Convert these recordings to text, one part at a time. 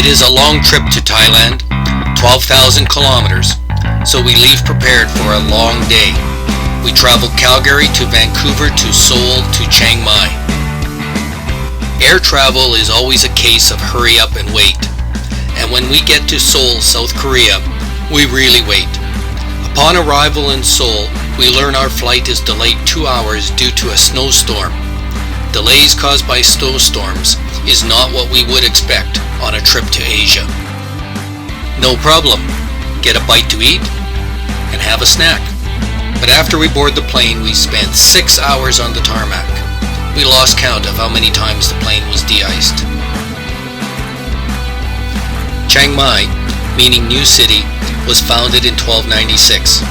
is a long trip to Thailand, 12,000 kilometers, so we leave prepared for a long day. We travel Calgary to Vancouver to Seoul to Chiang Mai. Air travel is always a case of hurry up and wait. And when we get to Seoul, South Korea, we really wait. Upon arrival in Seoul, we learn our flight is delayed 2 hours due to a snowstorm. Delays caused by snowstorms is not what we would expect on a trip to Asia. No problem. Get a bite to eat and have a snack. But after we board the plane, we spent 6 hours on the tarmac. We lost count of how many times the plane was de-iced. Chiang Mai, meaning New City, was founded in 1296.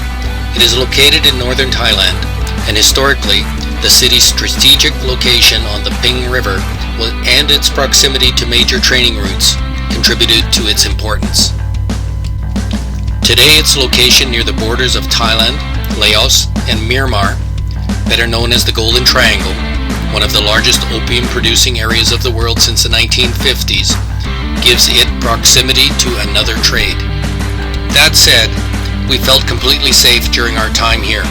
It is located in northern Thailand, and historically, the city's strategic location on the Ping River and its proximity to major training routes contributed to its importance. Today, its location near the borders of Thailand, Laos, and Myanmar, better known as the Golden Triangle, one of the largest opium-producing areas of the world since the 1950s, gives it proximity to another trade. That said, we felt completely safe during our time here.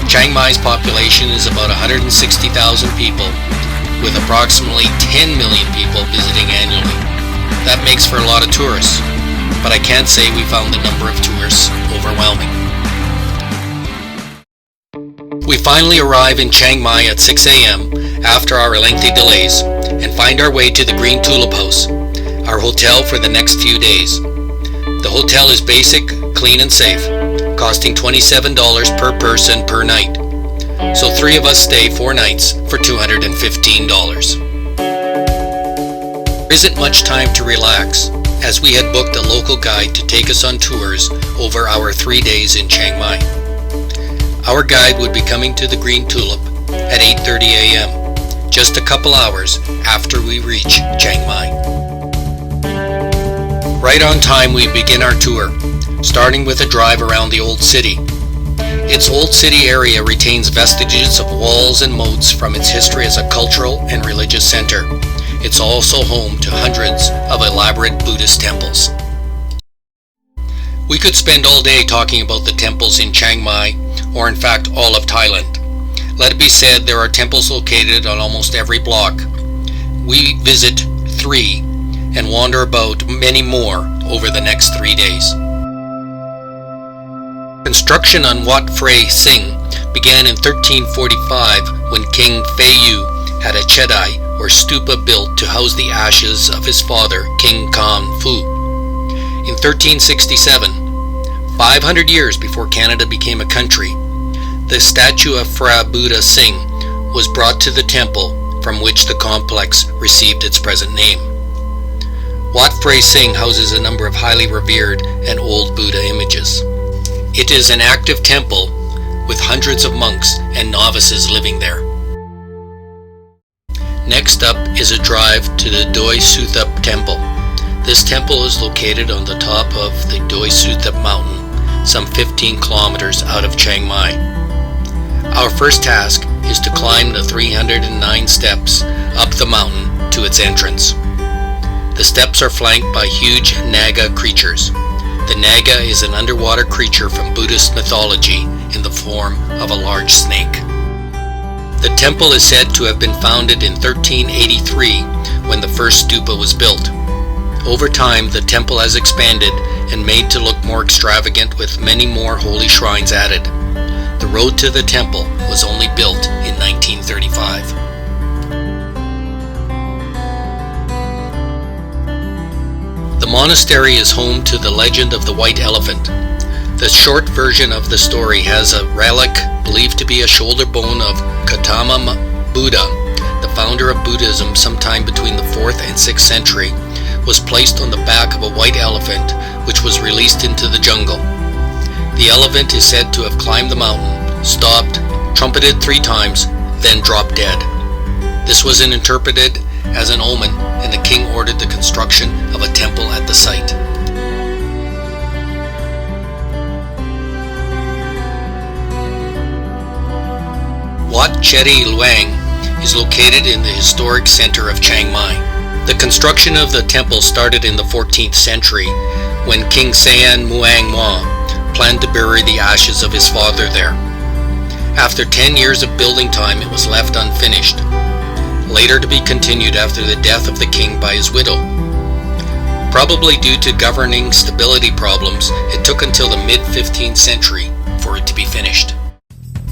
Chiang Mai's population is about 160,000 people, with approximately 10 million people visiting annually. That makes for a lot of tourists, but I can't say we found the number of tourists overwhelming. We finally arrive in Chiang Mai at 6 a.m. after our lengthy delays and find our way to the Green Tulip House, our hotel for the next few days. The hotel is basic, clean and safe, costing $27 per person per night. So 3 of us stay 4 nights for $215. There isn't much time to relax, as we had booked a local guide to take us on tours over our 3 days in Chiang Mai. Our guide would be coming to the Green Tulip at 8:30 a.m., just a couple hours after we reach Chiang Mai. Right on time we begin our tour, starting with a drive around the Old City. Its Old City area retains vestiges of walls and moats from its history as a cultural and religious center. It's also home to hundreds of elaborate Buddhist temples. We could spend all day talking about the temples in Chiang Mai, or in fact all of Thailand. Let it be said there are temples located on almost every block. We visit 3 and wander about many more over the next 3 days. Construction on Wat Phra Singh began in 1345 when King Pheu had a chedai or stupa built to house the ashes of his father, King Kong Fu. In 1367, 500 years before Canada became a country, the statue of Phra Buddha Singh was brought to the temple from which the complex received its present name. Wat Phra Singh houses a number of highly revered and old Buddha images. It is an active temple with hundreds of monks and novices living there. Next up is a drive to the Doi Suthep Temple. This temple is located on the top of the Doi Suthep Mountain, some 15 kilometers out of Chiang Mai. Our first task is to climb the 309 steps up the mountain to its entrance. The steps are flanked by huge Naga creatures. The Naga is an underwater creature from Buddhist mythology in the form of a large snake. The temple is said to have been founded in 1383 when the first stupa was built. Over time, the temple has expanded and made to look more extravagant with many more holy shrines added. The road to the temple was only built in 1935. The monastery is home to the legend of the White Elephant. The short version of the story has a relic believed to be a shoulder bone of Gautama Buddha, the founder of Buddhism sometime between the 4th and 6th century, was placed on the back of a white elephant which was released into the jungle. The elephant is said to have climbed the mountain, stopped, trumpeted 3 times, then dropped dead. This was interpreted as an omen, and the king ordered the construction of a temple at the site. Wat Chedi Luang is located in the historic center of Chiang Mai. The construction of the temple started in the 14th century when King Sayan Muang Mwa planned to bury the ashes of his father there. After 10 years of building time, it was left unfinished, later to be continued after the death of the king by his widow. Probably due to governing stability problems, it took until the mid-15th century for it to be finished.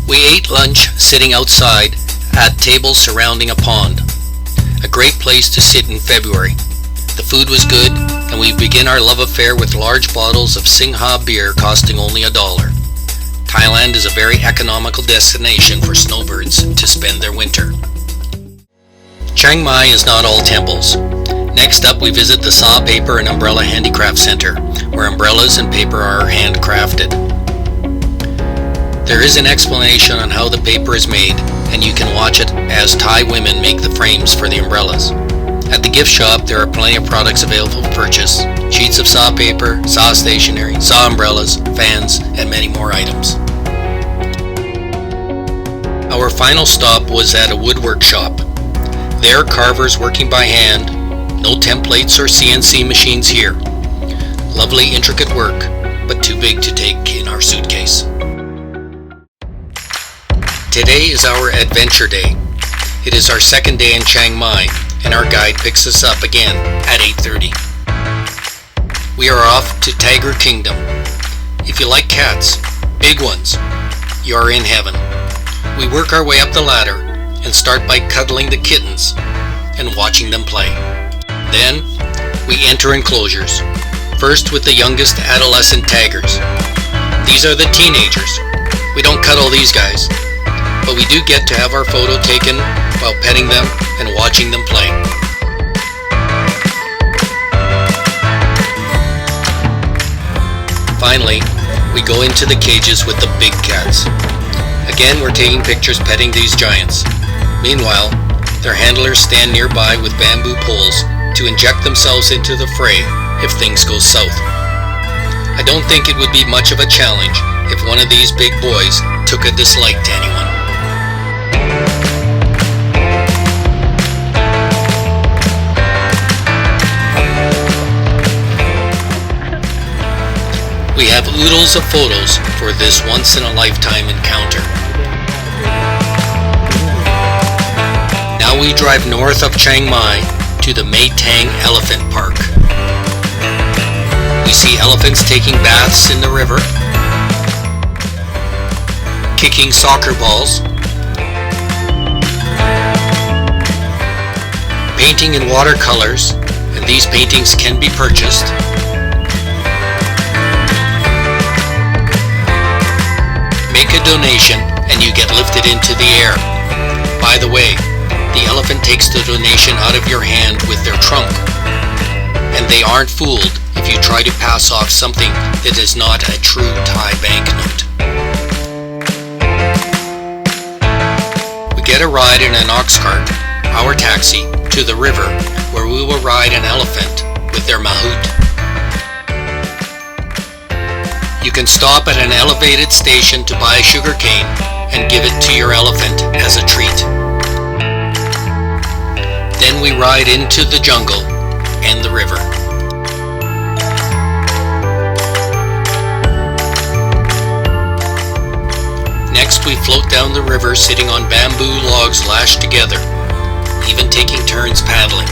We ate lunch sitting outside at tables surrounding a pond. A great place to sit in February. The food was good, and we begin our love affair with large bottles of Singha beer costing only $1. Thailand is a very economical destination for snowbirds to spend their winter. Chiang Mai is not all temples. Next up, we visit the Saw Paper and Umbrella Handicraft Center, where umbrellas and paper are handcrafted. There is an explanation on how the paper is made, and you can watch it as Thai women make the frames for the umbrellas. At the gift shop, there are plenty of products available for purchase: sheets of saw paper, saw stationery, saw umbrellas, fans, and many more items. Our final stop was at a woodwork shop. There are carvers working by hand. No templates or CNC machines here. Lovely intricate work, but too big to take in our suitcase. Today is our adventure day. It is our second day in Chiang Mai, and our guide picks us up again at 8:30. We are off to Tiger Kingdom. If you like cats, big ones, you are in heaven. We work our way up the ladder and start by cuddling the kittens and watching them play. Then, we enter enclosures, first with the youngest adolescent tigers. These are the teenagers. We don't cuddle these guys, but we do get to have our photo taken while petting them and watching them play. Finally, we go into the cages with the big cats. Again, we're taking pictures petting these giants. Meanwhile, their handlers stand nearby with bamboo poles to inject themselves into the fray if things go south. I don't think it would be much of a challenge if one of these big boys took a dislike to anyone. We have oodles of photos for this once-in-a-lifetime encounter. Now we drive north of Chiang Mai to the Mae Tang Elephant Park. We see elephants taking baths in the river, kicking soccer balls, painting in watercolors, and these paintings can be purchased. Make a donation and you get lifted into the air. By the way, the elephant takes the donation out of your hand with their trunk, and they aren't fooled if you try to pass off something that is not a true Thai banknote. We get a ride in an ox cart, our taxi, to the river where we will ride an elephant with their mahout. You can stop at an elevated station to buy a sugar cane and give it to your elephant as a treat. Then we ride into the jungle and the river. Next, we float down the river sitting on bamboo logs lashed together, even taking turns paddling.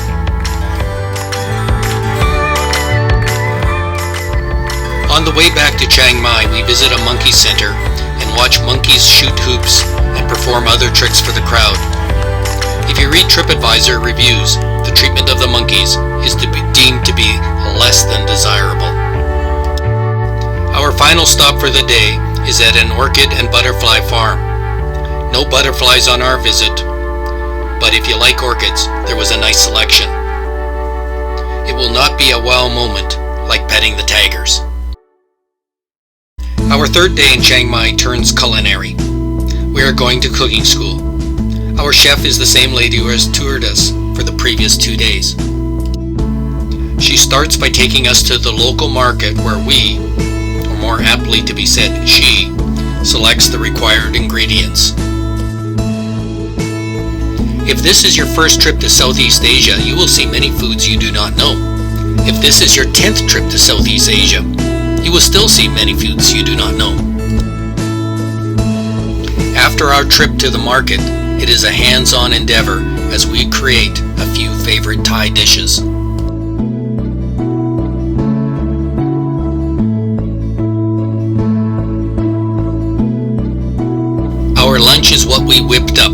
On the way back to Chiang Mai, we visit a monkey center and watch monkeys shoot hoops and perform other tricks for the crowd. If you read TripAdvisor reviews, the treatment of the monkeys is deemed to be less than desirable. Our final stop for the day is at an orchid and butterfly farm. No butterflies on our visit, but if you like orchids, there was a nice selection. It will not be a wow moment like petting the tigers. Our third day in Chiang Mai turns culinary. We are going to cooking school. Our chef is the same lady who has toured us for the previous 2 days. She starts by taking us to the local market where we, or more aptly to be said, she, selects the required ingredients. If this is your first trip to Southeast Asia, you will see many foods you do not know. If this is your 10th trip to Southeast Asia, you will still see many foods you do not know. After our trip to the market, it is a hands-on endeavor as we create a few favorite Thai dishes. Our lunch is what we whipped up.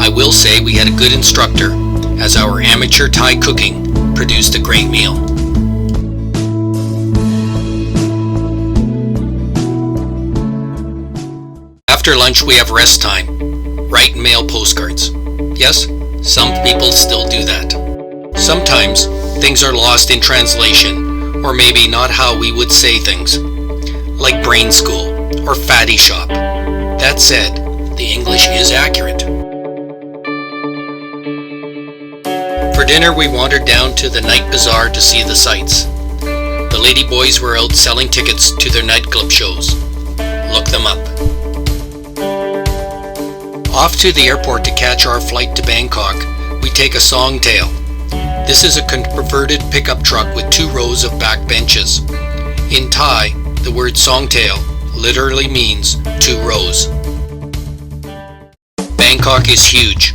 I will say we had a good instructor, as our amateur Thai cooking produced a great meal. After lunch we have rest time. Write and mail postcards. Yes, some people still do that. Sometimes things are lost in translation, or maybe not how we would say things, like brain school or fatty shop. That said, the English is accurate. For dinner we wandered down to the night bazaar to see the sights. The lady boys were out selling tickets to their nightclub shows. Look them up. Off to the airport to catch our flight to Bangkok, we take a songtail. This is a converted pickup truck with 2 rows of back benches. In Thai, the word songtail literally means 2 rows. Bangkok is huge.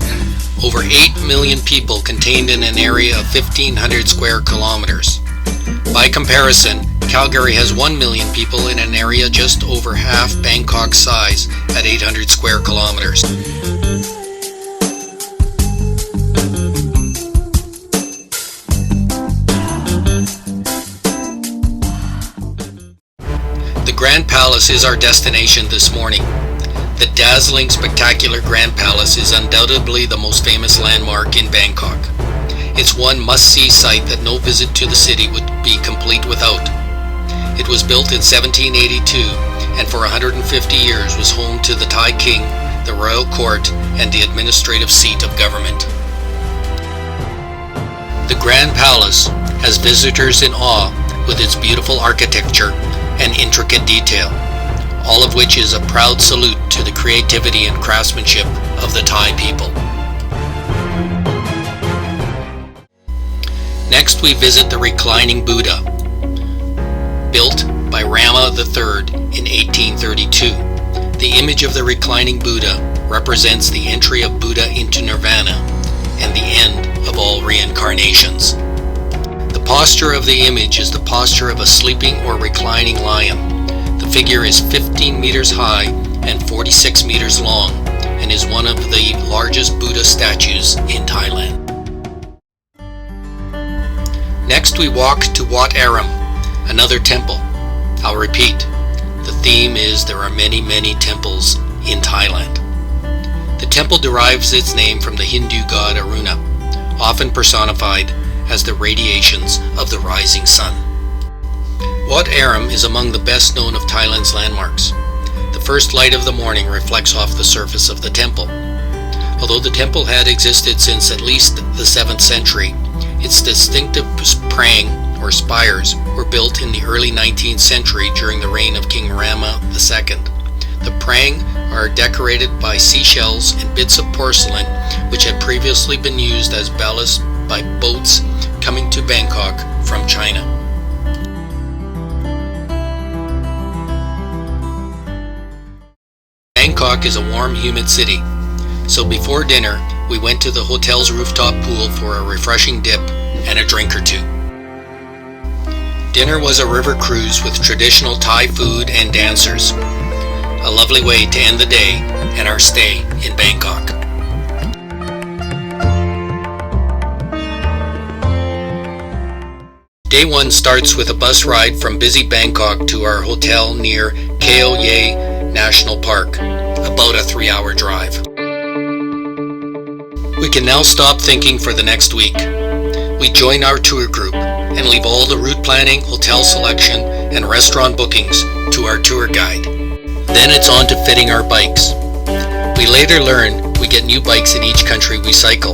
Over 8 million people contained in an area of 1,500 square kilometers. By comparison, Calgary has 1 million people in an area just over half Bangkok's size at 800 square kilometers. The Grand Palace is our destination this morning. The dazzling, spectacular Grand Palace is undoubtedly the most famous landmark in Bangkok. It's one must-see sight that no visit to the city would be complete without. It was built in 1782 and for 150 years was home to the Thai king, the royal court, and the administrative seat of government. The Grand Palace has visitors in awe with its beautiful architecture and intricate detail, all of which is a proud salute to the creativity and craftsmanship of the Thai people. Next we visit the reclining Buddha, built by Rama III in 1832. The image of the reclining Buddha represents the entry of Buddha into nirvana and the end of all reincarnations. The posture of the image is the posture of a sleeping or reclining lion. The figure is 15 meters high and 46 meters long and is one of the largest Buddha statues in Thailand. Next we walk to Wat Arun, another temple. I'll repeat, the theme is there are many, many temples in Thailand. The temple derives its name from the Hindu god Aruna, often personified as the radiations of the rising sun. Wat Arun is among the best known of Thailand's landmarks. The first light of the morning reflects off the surface of the temple. Although the temple had existed since at least the 7th century, its distinctive prang or spires were built in the early 19th century during the reign of King Rama II. The prang are decorated by seashells and bits of porcelain which had previously been used as ballast by boats coming to Bangkok from China. Bangkok is a warm, humid city, so before dinner we went to the hotel's rooftop pool for a refreshing dip and a drink or two. Dinner was a river cruise with traditional Thai food and dancers. A lovely way to end the day and our stay in Bangkok. Day 1 starts with a bus ride from busy Bangkok to our hotel near Khao Yai National Park, about a 3-hour drive. We can now stop thinking for the next week. We join our tour group and leave all the route planning, hotel selection, and restaurant bookings to our tour guide. Then it's on to fitting our bikes. We later learn we get new bikes in each country we cycle.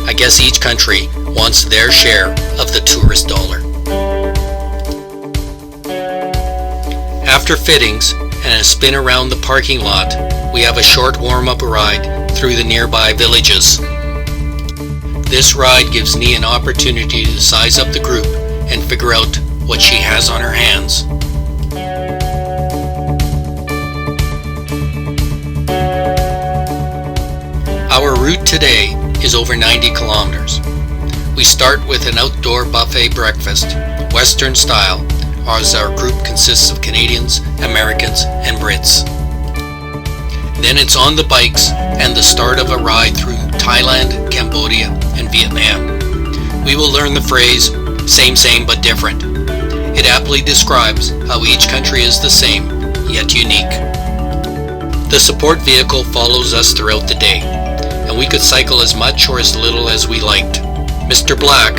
I guess each country wants their share of the tourist dollar. After fittings and a spin around the parking lot, we have a short warm-up ride through the nearby villages. This ride gives Nee an opportunity to size up the group and figure out what she has on her hands. Our route today is over 90 kilometers. We start with an outdoor buffet breakfast, Western style, as our group consists of Canadians, Americans, and Brits. Then it's on the bikes and the start of a ride through Thailand, Cambodia, and Vietnam. We will learn the phrase, same but different. It aptly describes how each country is the same, yet unique. The support vehicle follows us throughout the day, and we could cycle as much or as little as we liked. Mr. Black,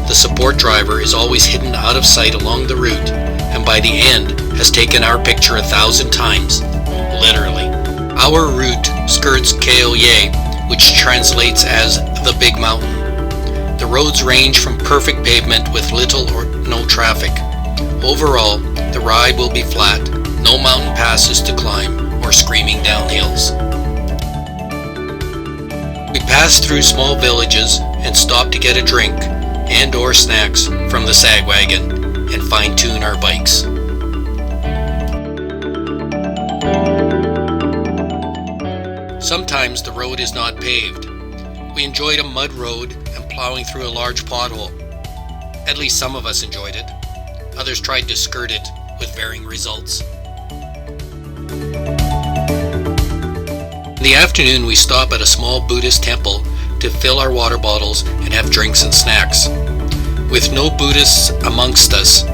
the support driver, is always hidden out of sight along the route, and by the end has taken our picture 1,000 times, literally. Our route skirts Kaoye, which translates as the Big Mountain. The roads range from perfect pavement with little or no traffic. Overall, the ride will be flat, no mountain passes to climb or screaming down hills. We pass through small villages and stop to get a drink and or snacks from the sag wagon and fine-tune our bikes. Sometimes the road is not paved. We enjoyed a mud road and plowing through a large pothole. At least some of us enjoyed it. Others tried to skirt it with varying results. In the afternoon, we stop at a small Buddhist temple to fill our water bottles and have drinks and snacks. With no Buddhists amongst us,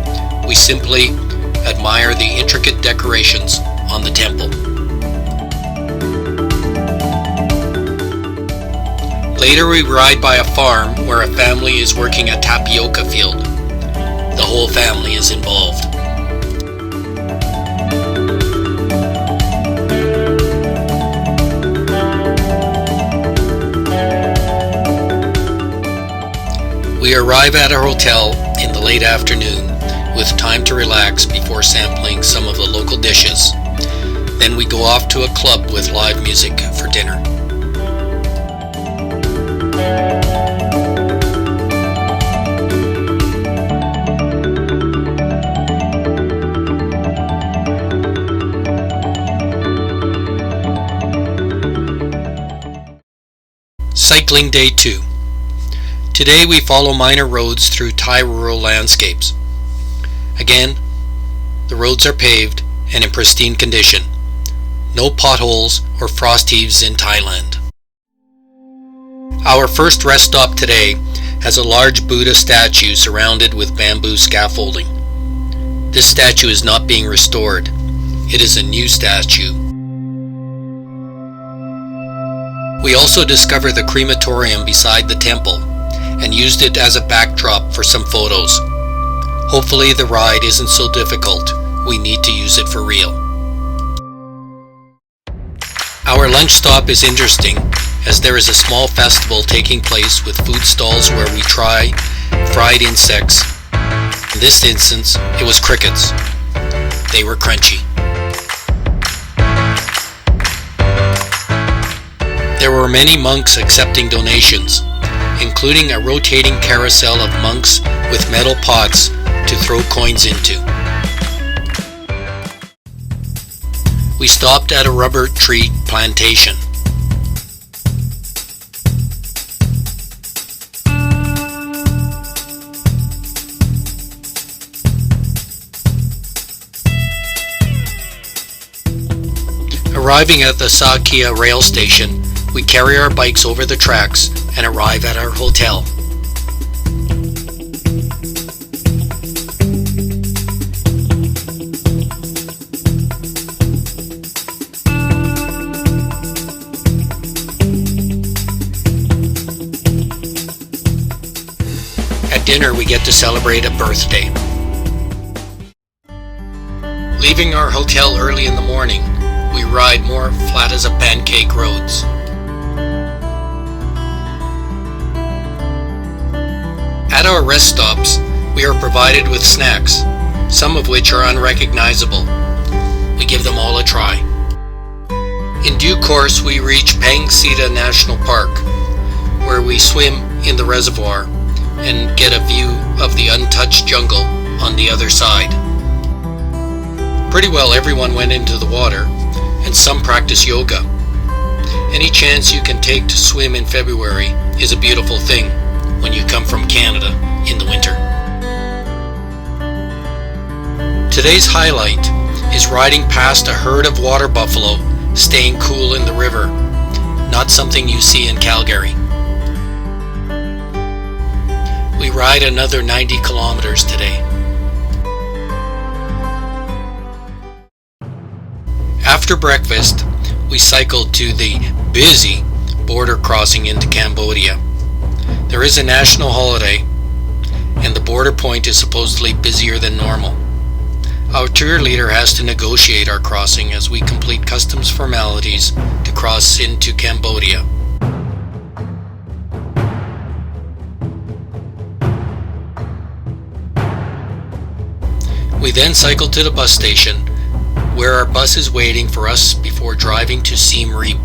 we simply admire the intricate decorations on the temple. Later we ride by a farm where a family is working a tapioca field. The whole family is involved. We arrive at our hotel in the late afternoon with time to relax before sampling some of the local dishes. Then we go off to a club with live music for dinner. Cycling Day 2. Today we follow minor roads through Thai rural landscapes. Again, the roads are paved and in pristine condition. No potholes or frost heaves in Thailand. Our first rest stop today has a large Buddha statue surrounded with bamboo scaffolding. This statue is not being restored. It is a new statue. We also discovered the crematorium beside the temple and used it as a backdrop for some photos. Hopefully the ride isn't so difficult. We need to use it for real. Our lunch stop is interesting as there is a small festival taking place with food stalls where we try fried insects. In this instance, it was crickets. They were crunchy. There were many monks accepting donations, including a rotating carousel of monks with metal pots to throw coins into. We stopped at a rubber tree plantation. Arriving at the Sakya rail station, we carry our bikes over the tracks and arrive at our hotel. At dinner, we get to celebrate a birthday. Leaving our hotel early in the morning, we ride more flat as a pancake roads. At our rest stops, we are provided with snacks, some of which are unrecognizable. We give them all a try. In due course, we reach Pang Sita National Park, where we swim in the reservoir and get a view of the untouched jungle on the other side. Pretty well everyone went into the water, and some practice yoga. Any chance you can take to swim in February is a beautiful thing when you come from Canada in the winter. Today's highlight is riding past a herd of water buffalo staying cool in the river, not something you see in Calgary. We ride another 90 kilometers today. After breakfast, we cycled to the busy border crossing into Cambodia. There is a national holiday, and the border point is supposedly busier than normal. Our tour leader has to negotiate our crossing as we complete customs formalities to cross into Cambodia. We then cycle to the bus station, where our bus is waiting for us before driving to Siem Reap.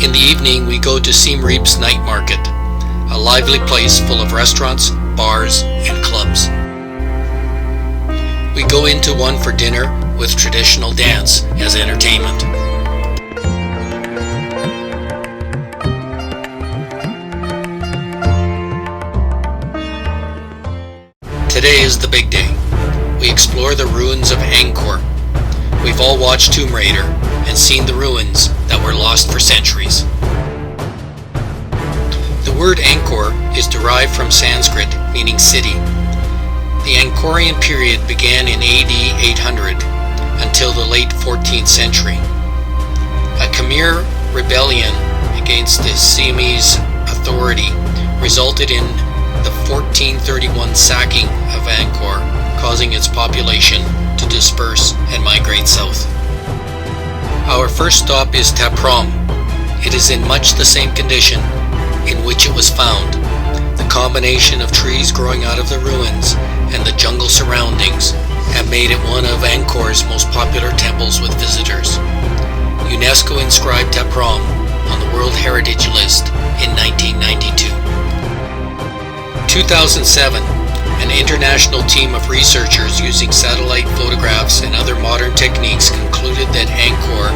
In the evening, we go to Siem Reap's night market, a lively place full of restaurants, bars, and clubs. We go into one for dinner with traditional dance as entertainment. Today is the big day. We explore the ruins of Angkor. We've all watched Tomb Raider and seen the ruins that were lost for centuries. The word Angkor is derived from Sanskrit meaning city. The Angkorian period began in AD 800 until the late 14th century. A Khmer rebellion against the Siamese authority resulted in the 1431 sacking of Angkor, causing its population to disperse and migrate south. Our first stop is Ta Prohm. It is in much the same condition in which it was found. The combination of trees growing out of the ruins and the jungle surroundings have made it one of Angkor's most popular temples with visitors. UNESCO inscribed Ta Prohm on the World Heritage List in 1992. 2007, an international team of researchers using satellite photographs and other modern techniques concluded that Angkor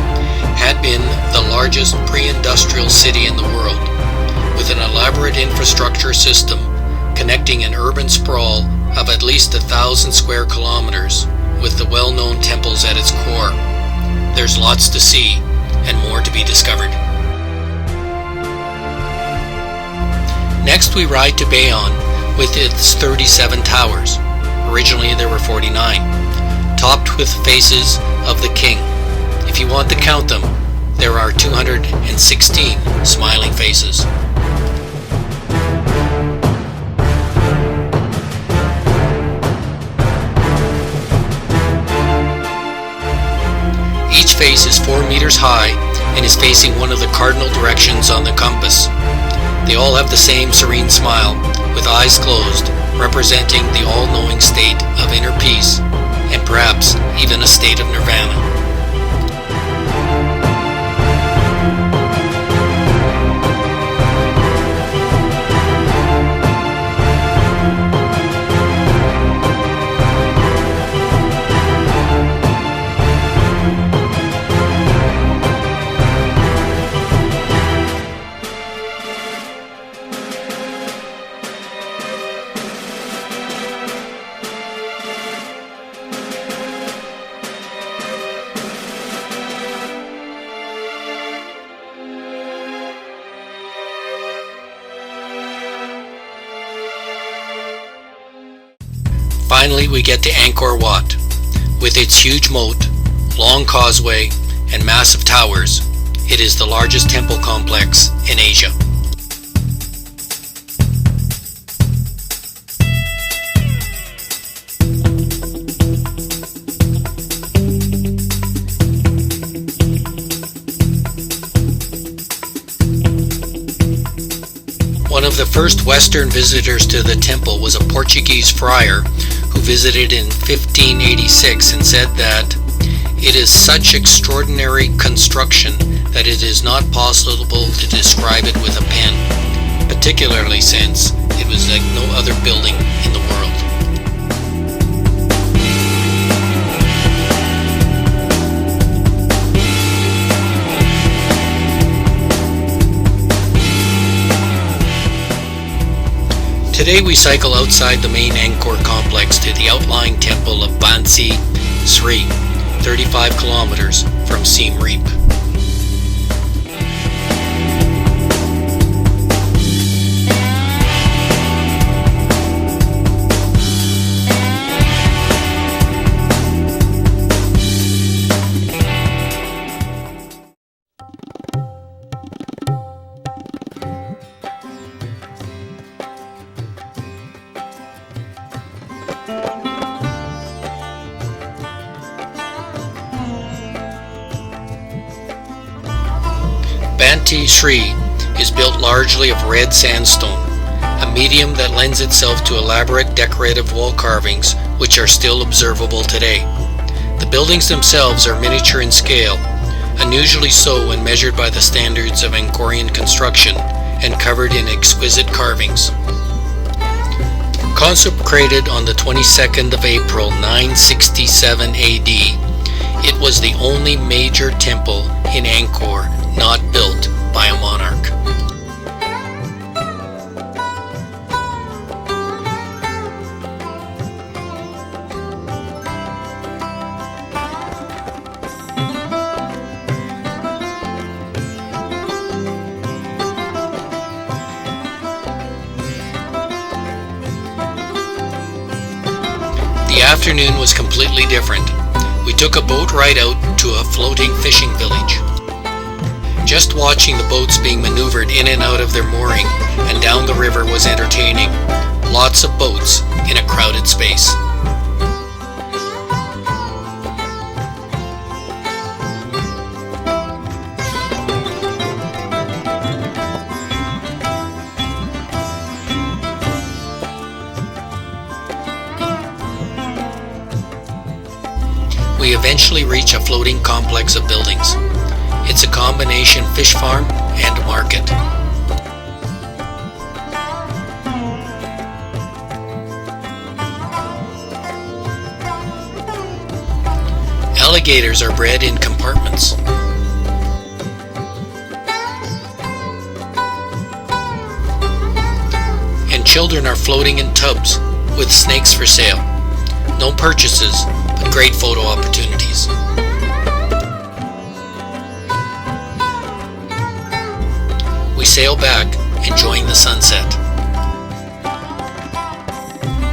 had been the largest pre-industrial city in the world, with an elaborate infrastructure system connecting an urban sprawl of at least 1,000 square kilometers with the well-known temples at its core. There's lots to see and more to be discovered. Next we ride to Bayon with its 37 towers. Originally there were 49, topped with faces of the king. If you want to count them, there are 216 smiling faces. Each face is 4 meters high and is facing one of the cardinal directions on the compass. They all have the same serene smile, with eyes closed, representing the all-knowing state of inner peace, and perhaps even a state of nirvana. Finally, we get to Angkor Wat. With its huge moat, long causeway, and massive towers, it is the largest temple complex in Asia. of the first Western visitors to the temple was a Portuguese friar who visited in 1586 and said that it is such extraordinary construction that it is not possible to describe it with a pen, particularly since it was like no other building in the world. Today we cycle outside the main Angkor complex to the outlying temple of Bansi Sri, 35 kilometers from Siem Reap. Bansi Sri is built largely of red sandstone, a medium that lends itself to elaborate decorative wall carvings which are still observable today. The buildings themselves are miniature in scale, unusually so when measured by the standards of Angkorian construction, and covered in exquisite carvings. Consecrated on the 22nd of April 967 AD, it was the only major temple in Angkor not built by a monarch. The afternoon was completely different. We took a boat ride out to a floating fishing village. Just watching the boats being maneuvered in and out of their mooring and down the river was entertaining. Lots of boats in a crowded space. We eventually reach a floating complex of buildings. It's a combination fish farm and market. Alligators are bred in compartments. And children are floating in tubs with snakes for sale. No purchases, but great photo opportunities. We sail back, enjoying the sunset.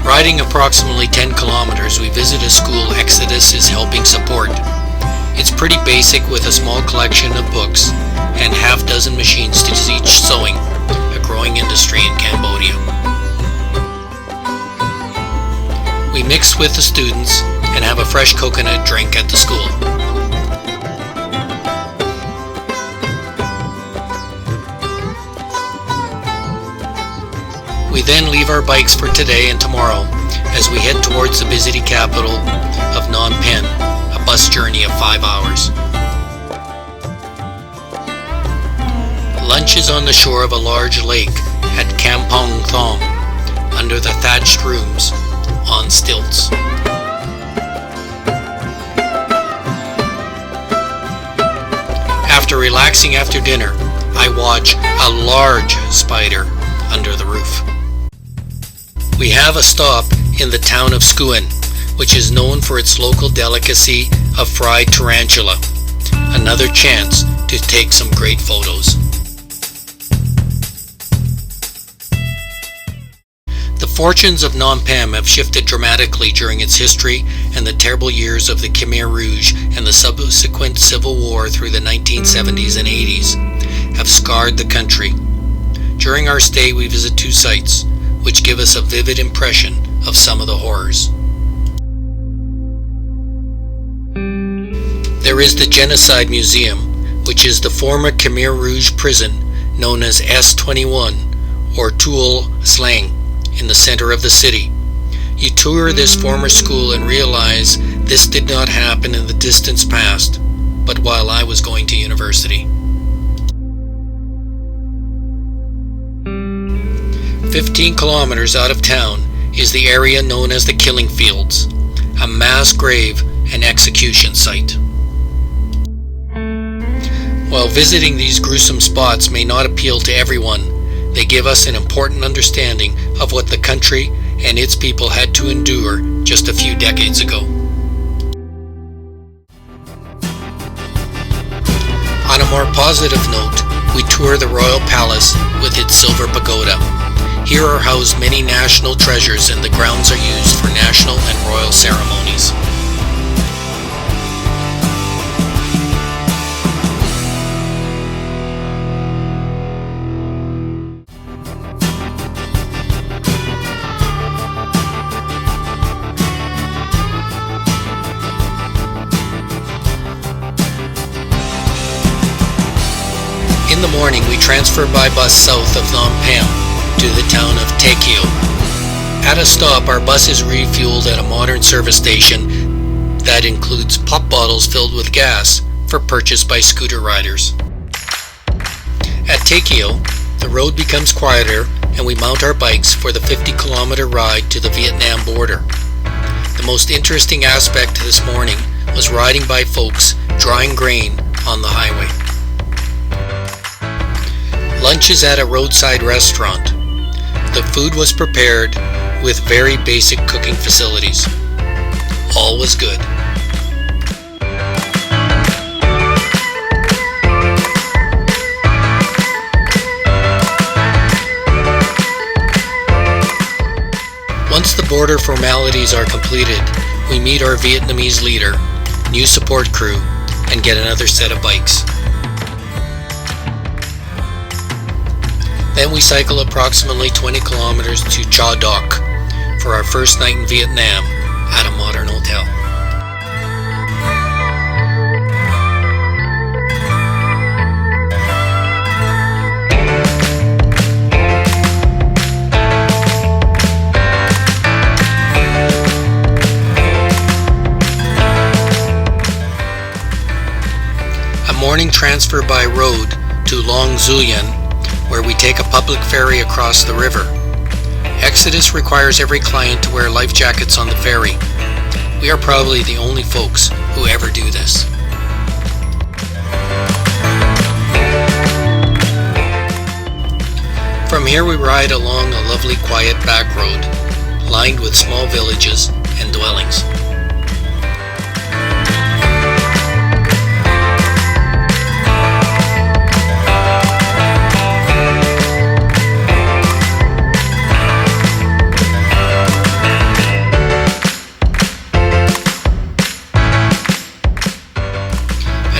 Riding approximately 10 kilometers, we visit a school Exodus is helping support. It's pretty basic with a small collection of books and half-dozen machines to teach sewing, a growing industry in Cambodia. We mix with the students and have a fresh coconut drink at the school. We then leave our bikes for today and tomorrow as we head towards the busy capital of Phnom Penh, a bus journey of 5 hours. Lunch is on the shore of a large lake at Kampong Thom, under the thatched rooms, on stilts. After relaxing after dinner, I watch a large spider under the roof. We have a stop in the town of Skuen, which is known for its local delicacy of fried tarantula. Another chance to take some great photos. The fortunes of Phnom Penh have shifted dramatically during its history, and the terrible years of the Khmer Rouge and the subsequent civil war through the 1970s and 80s have scarred the country. During our stay, we visit 2 sites, which give us a vivid impression of some of the horrors. There is the Genocide Museum, which is the former Khmer Rouge prison known as S21, or Tuol Sleng, in the center of the city. You tour this former school and realize this did not happen in the distant past, but while I was going to university. 15 kilometers out of town is the area known as the Killing Fields, a mass grave and execution site. While visiting these gruesome spots may not appeal to everyone, they give us an important understanding of what the country and its people had to endure just a few decades ago. On a more positive note, we tour the Royal Palace with its silver pagoda. Here are housed many national treasures, and the grounds are used for national and royal ceremonies. In the morning, we transfer by bus south of Phnom Penh to the town of Tay Keo. At a stop, our bus is refueled at a modern service station that includes pop bottles filled with gas for purchase by scooter riders. At Tay Keo, the road becomes quieter and we mount our bikes for the 50-kilometer ride to the Vietnam border. The most interesting aspect this morning was riding by folks drying grain on the highway. Lunch is at a roadside restaurant. The food was prepared with very basic cooking facilities. All was good. Once the border formalities are completed, we meet our Vietnamese leader, new support crew, and get another set of bikes. Then we cycle approximately 20 kilometers to Cha Doc for our first night in Vietnam at a modern hotel. A morning transfer by road to Long Xuyen, where we take a public ferry across the river. Exodus requires every client to wear life jackets on the ferry. We are probably the only folks who ever do this. From here we ride along a lovely quiet back road, lined with small villages and dwellings.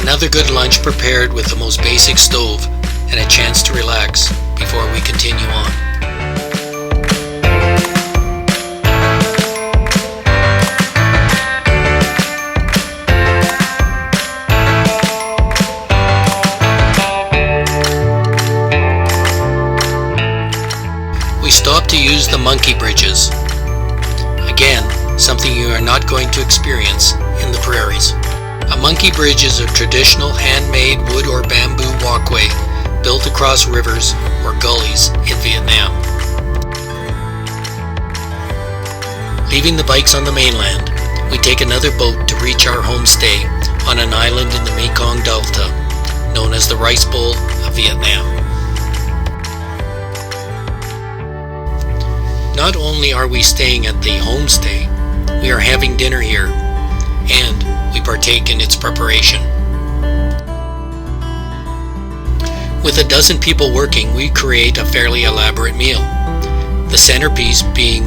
Another good lunch prepared with the most basic stove and a chance to relax before we continue on. We stop to use the monkey bridges. Again, something you are not going to experience in the prairies. A monkey bridge is a traditional handmade wood or bamboo walkway built across rivers or gullies in Vietnam. Leaving the bikes on the mainland, we take another boat to reach our homestay on an island in the Mekong Delta, known as the Rice Bowl of Vietnam. Not only are we staying at the homestay, we are having dinner here, and we partake in its preparation. With a dozen people working, we create a fairly elaborate meal. The centerpiece being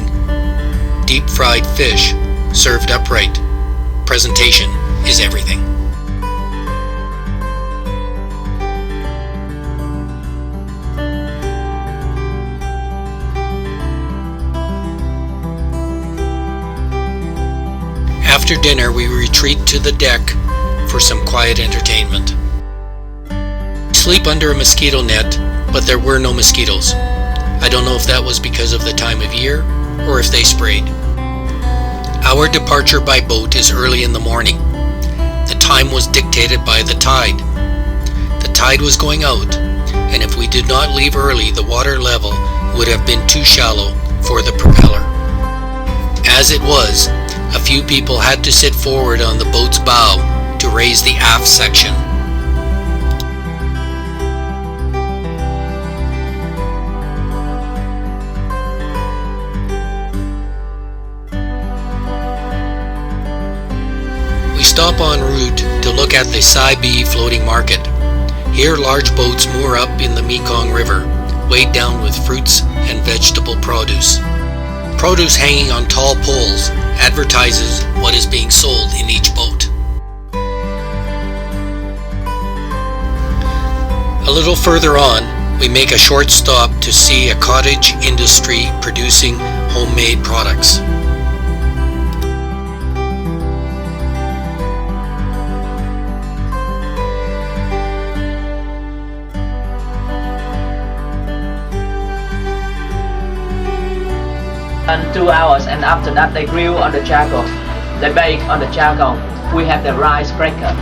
deep-fried fish served upright. Presentation is everything. After dinner, we retreat to the deck for some quiet entertainment. Sleep under a mosquito net, but there were no mosquitoes. I don't know if that was because of the time of year or if they sprayed. Our departure by boat is early in the morning. The time was dictated by the tide. The tide was going out, and if we did not leave early, the water level would have been too shallow for the propeller. As it was, a few people had to sit forward on the boat's bow to raise the aft section. We stop en route to look at the Saibi floating market. Here large boats moor up in the Mekong River, weighed down with fruits and vegetable produce. Produce hanging on tall poles advertises what is being sold in each boat. A little further on, we make a short stop to see a cottage industry producing homemade products. And 2 hours, and after that they grill on the charcoal. They bake on the charcoal. We have the rice cracker.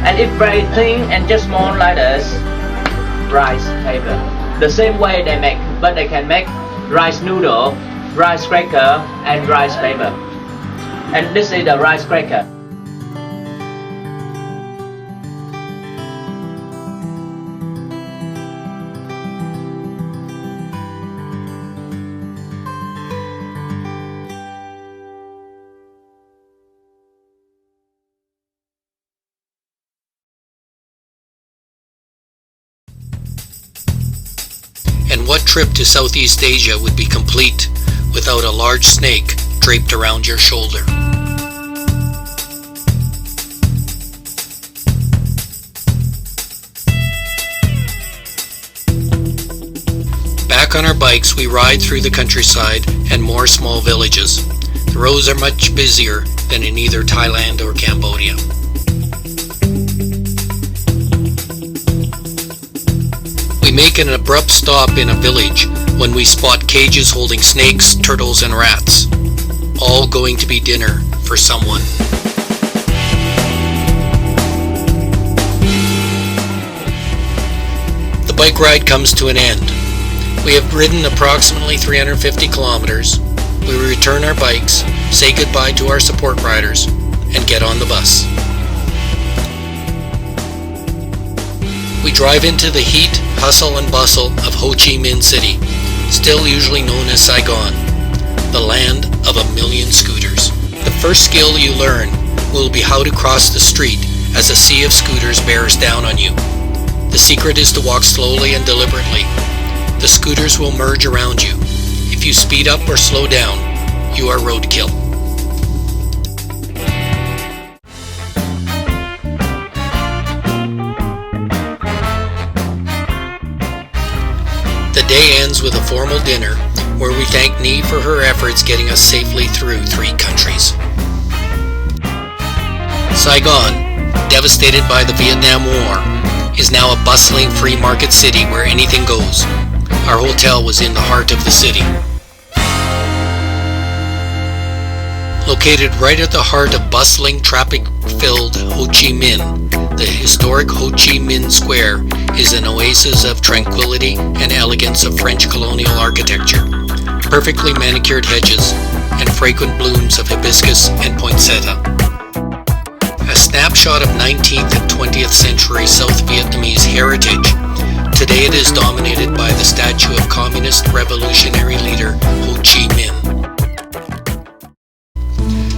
And it's very thin and just small like this. Rice paper. The same way they make, but they can make rice noodle, rice cracker, and rice paper. And this is the rice cracker. And what trip to Southeast Asia would be complete without a large snake draped around your shoulder? Back on our bikes, we ride through the countryside and more small villages. The roads are much busier than in either Thailand or Cambodia. We make an abrupt stop in a village when we spot cages holding snakes, turtles, and rats, all going to be dinner for someone. The bike ride comes to an end. We have ridden approximately 350 kilometers. We return our bikes, say goodbye to our support riders, and get on the bus. We drive into the heat, hustle and bustle of Ho Chi Minh City, still usually known as Saigon, the land of a million scooters. The first skill you learn will be how to cross the street as a sea of scooters bears down on you. The secret is to walk slowly and deliberately. The scooters will merge around you. If you speed up or slow down, you are roadkill. The day ends with a formal dinner where we thank Nhi for her efforts getting us safely through 3 countries. Saigon, devastated by the Vietnam War, is now a bustling free market city where anything goes. Our hotel was in the heart of the city. Located right at the heart of bustling, traffic-filled Ho Chi Minh, the historic Ho Chi Minh Square is an oasis of tranquility and elegance of French colonial architecture, perfectly manicured hedges, and fragrant blooms of hibiscus and poinsettia. A snapshot of 19th and 20th century South Vietnamese heritage, today it is dominated by the statue of communist revolutionary leader Ho Chi Minh.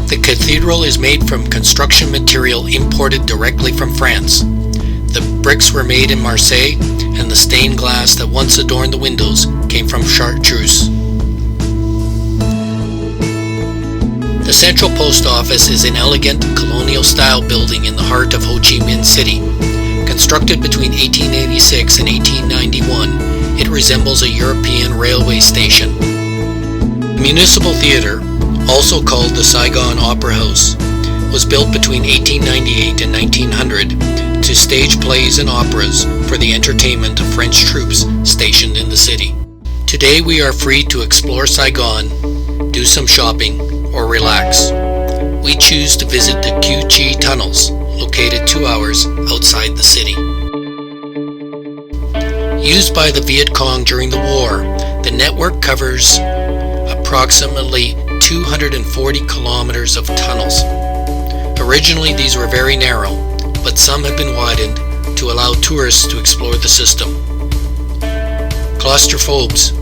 The cathedral is made from construction material imported directly from France. The bricks were made in Marseille, and the stained glass that once adorned the windows came from Chartreuse. The Central Post Office is an elegant colonial-style building in the heart of Ho Chi Minh City. Constructed between 1886 and 1891, it resembles a European railway station. The Municipal Theatre, also called the Saigon Opera House, was built between 1898 and 1900 to stage plays and operas for the entertainment of French troops stationed in the city. Today we are free to explore Saigon, do some shopping, or relax. We choose to visit the Cu Chi tunnels, located 2 hours outside the city. Used by the Viet Cong during the war, the network covers approximately 240 kilometers of tunnels. Originally these were very narrow, but some have been widened to allow tourists to explore the system. Claustrophobes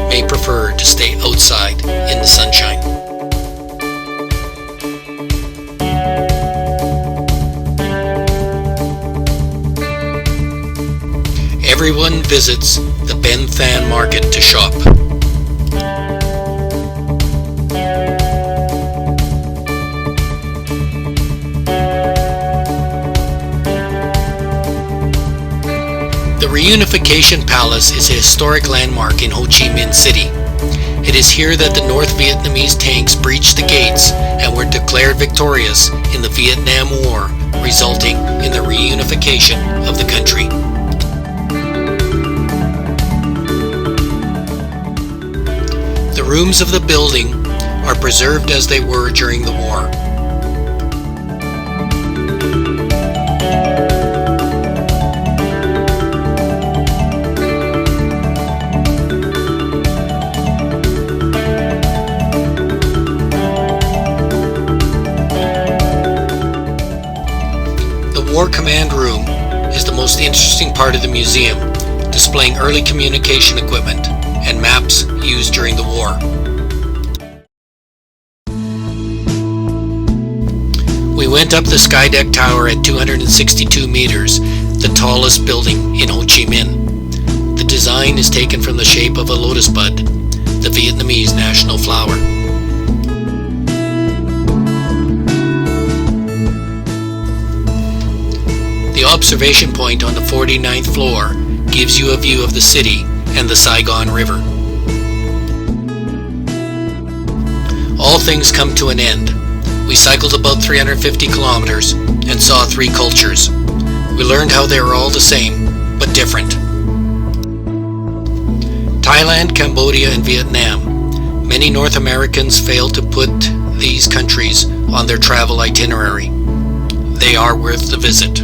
may prefer to stay outside in the sunshine. Everyone visits the Ben Thanh market to shop. The Reunification Palace is a historic landmark in Ho Chi Minh City. It is here that the North Vietnamese tanks breached the gates and were declared victorious in the Vietnam War, resulting in the reunification of the country. The rooms of the building are preserved as they were during the war. The War Command Room is the most interesting part of the museum, displaying early communication equipment and maps used during the war. We went up the Skydeck Tower at 262 meters, the tallest building in Ho Chi Minh. The design is taken from the shape of a lotus bud, the Vietnamese national flower. The observation point on the 49th floor gives you a view of the city and the Saigon River. All things come to an end. We cycled about 350 kilometers and saw 3 cultures. We learned how they were all the same, but different. Thailand, Cambodia, and Vietnam. Many North Americans fail to put these countries on their travel itinerary. They are worth the visit.